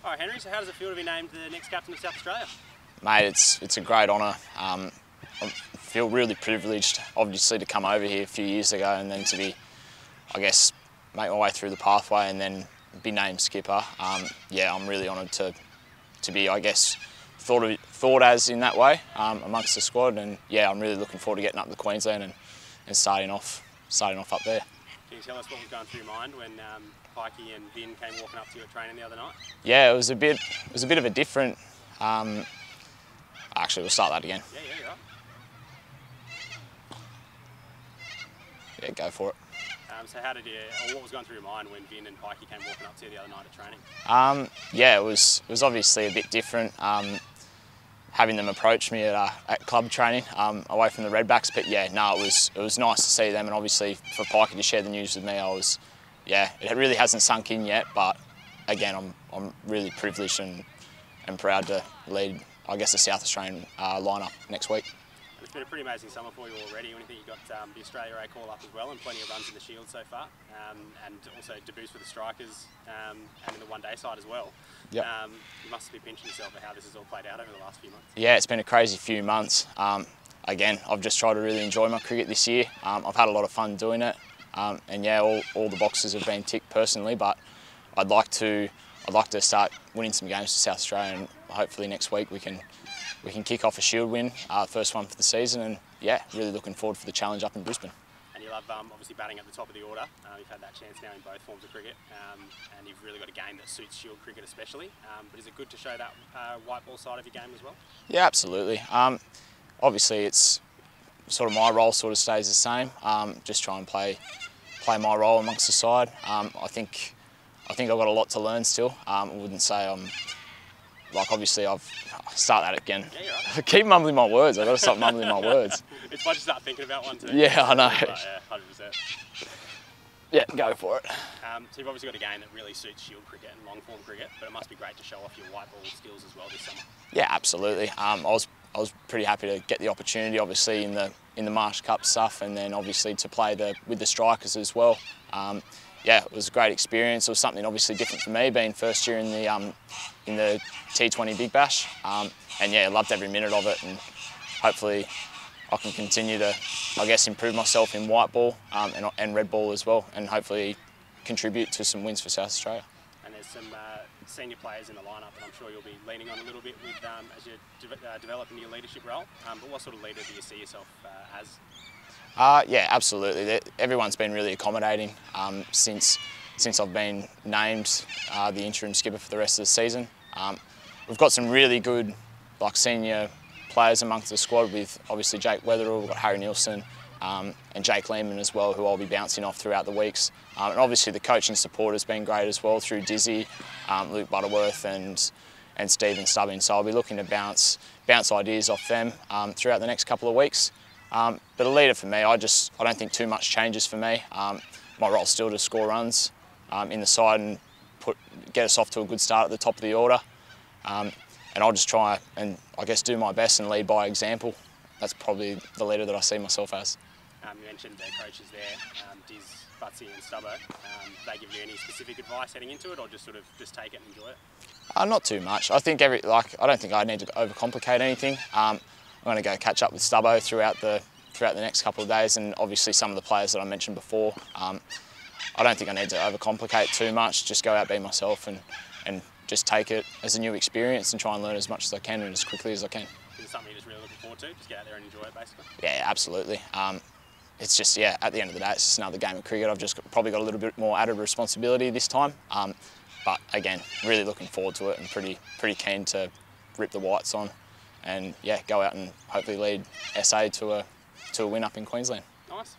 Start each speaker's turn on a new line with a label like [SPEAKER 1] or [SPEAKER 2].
[SPEAKER 1] All right, Henry, so how does it feel to be named the next captain of South Australia?
[SPEAKER 2] Mate, it's a great honour. I feel really privileged, obviously, to come over here a few years ago and then to be, I guess, make my way through the pathway and then be named skipper. Yeah, I'm really honoured to be, I guess, thought as in that way amongst the squad. And yeah, I'm really looking forward to getting up to Queensland and starting off up there.
[SPEAKER 1] Can you tell us what was going through your mind when Pikey and Vin came walking up to you at training the other night?
[SPEAKER 2] Yeah, it was a bit of a different. Actually, we'll start that again.
[SPEAKER 1] Yeah, you're right.
[SPEAKER 2] Yeah, go for it.
[SPEAKER 1] So what was going through your mind when Vin and Pikey came walking up to you the other night at training?
[SPEAKER 2] Yeah, it was obviously a bit different. Having them approach me at club training away from the Redbacks, but yeah, no, it was nice to see them, and obviously for Pikey to share the news with me, it really hasn't sunk in yet, but again, I'm really privileged and proud to lead, I guess, the South Australian lineup next week.
[SPEAKER 1] It's been a pretty amazing summer for you already. When you think you got the Australia A call up as well, and plenty of runs in the Shield so far, and also debuts for the strikers and in the one-day side as well.
[SPEAKER 2] Yep.
[SPEAKER 1] You must be pinching yourself at how this has all played out over the last few months.
[SPEAKER 2] Yeah, it's been a crazy few months. Again, I've just tried to really enjoy my cricket this year. I've had a lot of fun doing it, and yeah, all the boxes have been ticked personally. But I'd like to start winning some games for South Australia, and hopefully next week we can kick off a Shield win, first one for the season, and yeah, really looking forward for the challenge up in Brisbane.
[SPEAKER 1] And you love obviously batting at the top of the order. You've had that chance now in both forms of cricket, and you've really got a game that suits Shield cricket especially. But is it good to show that white ball side of your game as well? Yeah,
[SPEAKER 2] absolutely. Obviously, it's sort of my role sort of stays the same. Just try and play my role amongst the side. I think I've got a lot to learn still. I wouldn't say I'm obviously I'll start that again.
[SPEAKER 1] Yeah, you're right.
[SPEAKER 2] I keep mumbling my words. I've got to stop mumbling my words.
[SPEAKER 1] It's fun to start thinking about one too.
[SPEAKER 2] Yeah, I know.
[SPEAKER 1] But, yeah, 100%.
[SPEAKER 2] Yeah, go for it.
[SPEAKER 1] So you've obviously got a game that really suits Shield cricket and long form cricket, but it must be great to show off your white ball skills as well this summer.
[SPEAKER 2] Yeah, absolutely. I was pretty happy to get the opportunity, obviously in the Marsh Cup stuff, and then obviously to play with the strikers as well. Yeah, it was a great experience. It was something obviously different for me, being first year in the T20 Big Bash, and yeah, loved every minute of it, and hopefully I can continue to, I guess, improve myself in white ball and red ball as well, and hopefully contribute to some wins for South Australia.
[SPEAKER 1] And there's some senior players in the lineup that I'm sure you'll be leaning on a little bit with as you develop into your leadership role. But what sort of leader do you see yourself as?
[SPEAKER 2] Yeah, absolutely. Everyone's been really accommodating since I've been named the interim skipper for the rest of the season. We've got some really good senior players amongst the squad with obviously Jake Weatherall, we've got Harry Nielsen and Jake Lehman as well, who I'll be bouncing off throughout the weeks. And obviously the coaching support has been great as well through Dizzy, Luke Butterworth and Stephen Stubbins. So I'll be looking to bounce ideas off them throughout the next couple of weeks. But a leader for me, I don't think too much changes for me. My role's still to score runs in the side and get us off to a good start at the top of the order. And I'll just try and, I guess, do my best and lead by example. That's probably the leader that I see myself as.
[SPEAKER 1] You mentioned the coaches there, Diz, Butsy and Stubbo. Do they give you any specific advice heading into it, or just just take it and enjoy it?
[SPEAKER 2] Not too much. I think I don't think I need to overcomplicate anything. I'm going to go catch up with Stubbo throughout the next couple of days, and obviously some of the players that I mentioned before. I don't think I need to overcomplicate too much. Just go out, be myself, and just take it as a new experience and try and learn as much as I can and as quickly as I can.
[SPEAKER 1] Is it something you're just really looking forward to? Just get out there and enjoy it, basically?
[SPEAKER 2] Yeah, absolutely. It's just, yeah, at the end of the day, it's just another game of cricket. I've just probably got a little bit more added responsibility this time. But again, really looking forward to it and pretty keen to rip the whites on and yeah, go out and hopefully lead SA to a win up in Queensland.
[SPEAKER 1] Nice.